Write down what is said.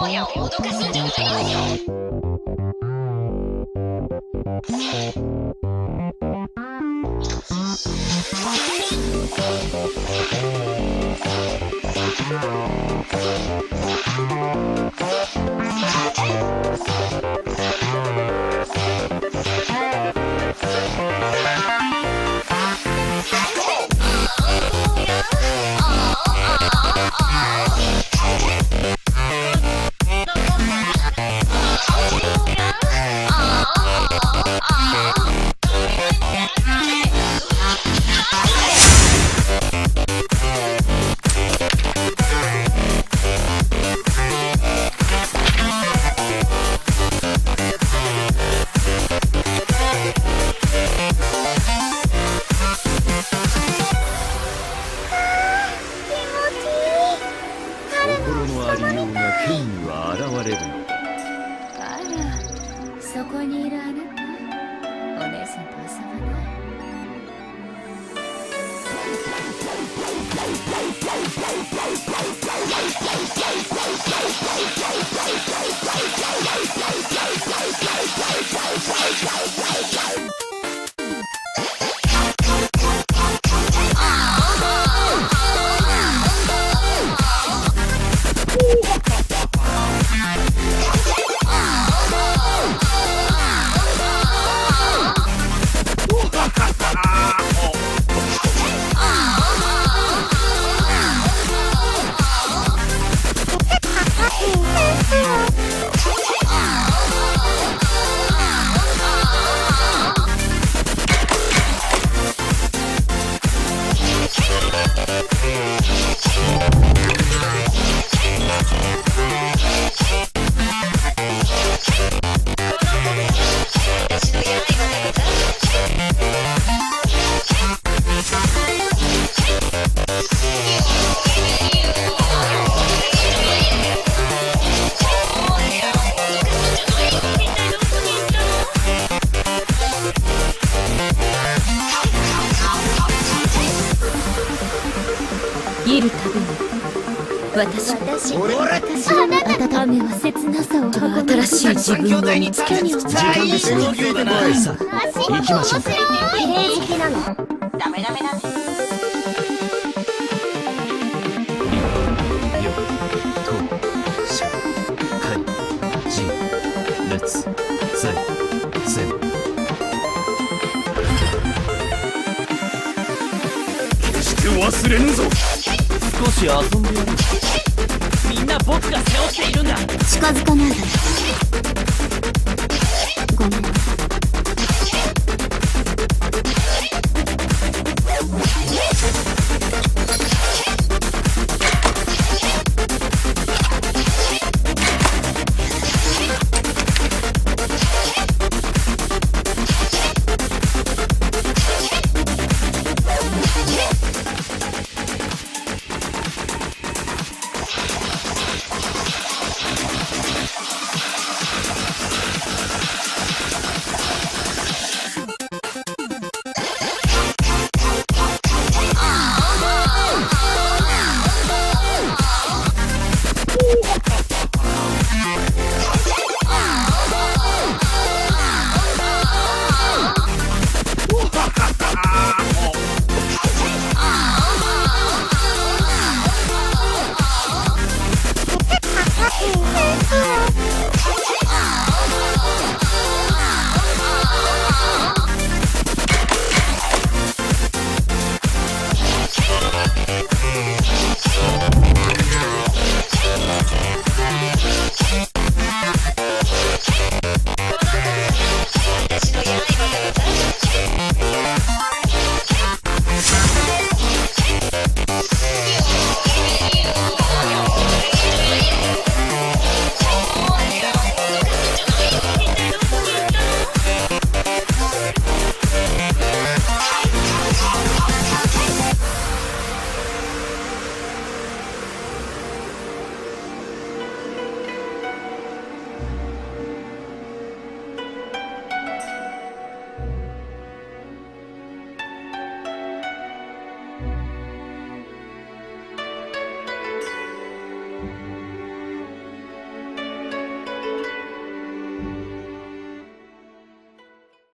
荒野を脅かすんじゃないわよ。心のありようが剣には現れるのだ。あら、そこにいるあなた、お姉さんと遊ばない？いるたびに私雨は切なさを新しい自分を見つけに時間ですよ。さあ行きましょうか。綺麗好きなの？ダメダメだね。よ、と、しゃ、かい、じ、れつ、ぜ、ぜん。決して忘れぬぞ。少し遊んでやる。みんな僕が背負っているんだ。近づかないで。